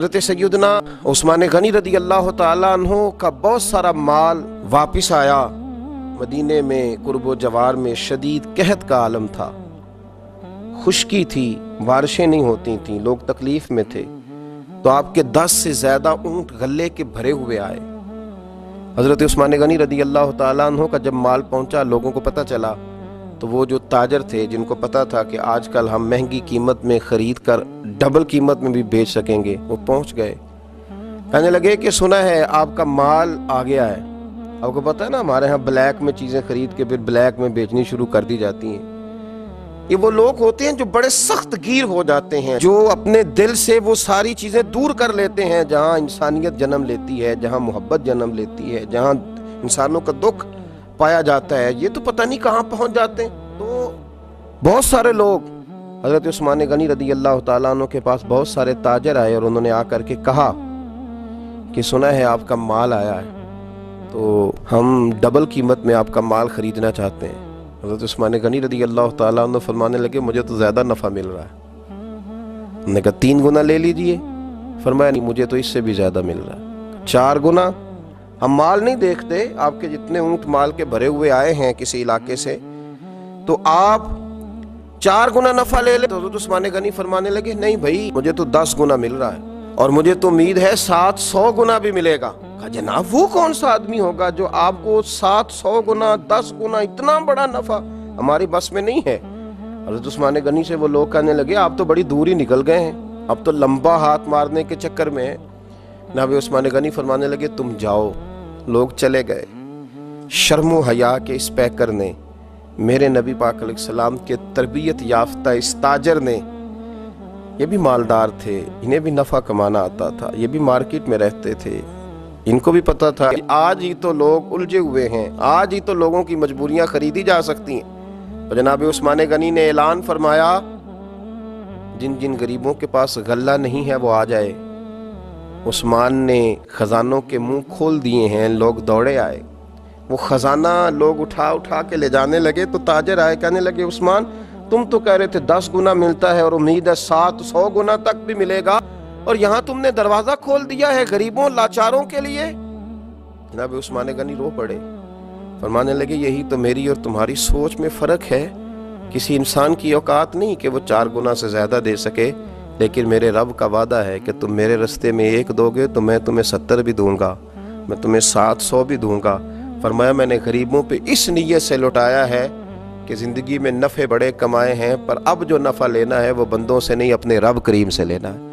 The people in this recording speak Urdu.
حضرت سیدنا عثمان غنی رضی اللہ تعالیٰ عنہ کا بہت سارا مال واپس آیا۔ مدینے میں قرب و جوار میں شدید قحط کا عالم تھا، خشکی تھی، بارشیں نہیں ہوتی تھیں، لوگ تکلیف میں تھے، تو آپ کے 10 سے زیادہ اونٹ غلے کے بھرے ہوئے آئے۔ حضرت عثمان غنی رضی اللہ تعالیٰ عنہ کا جب مال پہنچا، لوگوں کو پتہ چلا، تو وہ جو تاجر تھے جن کو پتا تھا کہ آج کل ہم مہنگی قیمت میں خرید کر ڈبل قیمت میں بھی بیچ سکیں گے، وہ پہنچ گئے، کہنے لگے کہ سنا ہے آپ کا مال آ گیا ہے۔ آپ کو پتا ہے نا، ہمارے ہاں بلیک میں چیزیں خرید کے پھر بلیک میں بیچنی شروع کر دی جاتی ہیں۔ یہ وہ لوگ ہوتے ہیں جو بڑے سخت گیر ہو جاتے ہیں، جو اپنے دل سے وہ ساری چیزیں دور کر لیتے ہیں جہاں انسانیت جنم لیتی ہے، جہاں محبت جنم لیتی ہے، جہاں انسانوں کا دکھ پایا جاتا ہے، یہ تو پتہ نہیں کہاں پہنچ جاتے ہیں۔ تو بہت سارے لوگ حضرت عثمان غنی رضی اللہ تعالیٰ عنہ کے پاس، بہت سارے تاجر آئے اور انہوں نے آ کر کے کہا کہ سنا ہے آپ کا مال آیا ہے، تو ہم ڈبل قیمت میں آپ کا مال خریدنا چاہتے ہیں۔ حضرت عثمان غنی رضی اللہ تعالیٰ عنہ فرمانے لگے مجھے تو زیادہ نفع مل رہا ہے۔ انہوں نے کہا 3 گنا لے لیجئے۔ فرمایا نہیں، مجھے تو اس سے بھی زیادہ مل رہا ہے، 4 گنا۔ ہم مال نہیں دیکھتے، آپ کے جتنے اونٹ مال کے بھرے ہوئے آئے ہیں کسی علاقے سے، تو آپ 4 گنا نفع لے لیں۔ تو حضرت عثمان غنی فرمانے لگے نہیں بھائی، مجھے تو 10 گنا مل رہا ہے، اور مجھے تو امید ہے 700 گنا بھی ملے گا۔ کہا جناب وہ کون سا آدمی ہوگا جو آپ کو 700 گنا 10 گنا اتنا بڑا نفع، ہماری بس میں نہیں ہے۔ حضرت عثمان غنی سے وہ لوگ کہنے لگے آپ تو بڑی دور ہی نکل گئے ہیں، اب تو لمبا ہاتھ مارنے کے چکر میں ہیں۔ جناب عثمان غنی فرمانے لگے تم جاؤ۔ لوگ چلے گئے۔ شرم و حیا کے اس پیکر نے، میرے نبی پاک علیہ السلام کے تربیت یافتہ اس تاجر نے، یہ بھی مالدار تھے، انہیں بھی نفع کمانا آتا تھا، یہ بھی مارکیٹ میں رہتے تھے، ان کو بھی پتا تھا کہ آج ہی تو لوگ الجھے ہوئے ہیں، آج ہی تو لوگوں کی مجبوریاں خریدی جا سکتی ہیں۔ تو جناب عثمان غنی نے اعلان فرمایا جن جن غریبوں کے پاس غلہ نہیں ہے وہ آ جائے۔ عثمان نے خزانوں کے منہ کھول دیے ہیں، لوگ دوڑے آئے، وہ خزانہ لوگ اٹھا اٹھا کے لے جانے لگے۔ تو تاجر آئے، کہنے لگے عثمان تم تو کہہ رہے تھے 10 گنا ملتا ہے اور امید ہے 700 گنا تک بھی ملے گا، اور یہاں تم نے دروازہ کھول دیا ہے غریبوں لاچاروں کے لیے۔ جناب عثمان غنی رو پڑے، فرمانے لگے یہی تو میری اور تمہاری سوچ میں فرق ہے۔ کسی انسان کی اوقات نہیں کہ وہ 4 گنا سے زیادہ دے سکے، لیکن میرے رب کا وعدہ ہے کہ تم میرے رستے میں 1 دو گے تو میں تمہیں 70 بھی دوں گا، میں تمہیں 700 بھی دوں گا۔ فرمایا میں نے غریبوں پہ اس نیت سے لوٹایا ہے کہ زندگی میں نفع بڑے کمائے ہیں، پر اب جو نفع لینا ہے وہ بندوں سے نہیں، اپنے رب کریم سے لینا ہے۔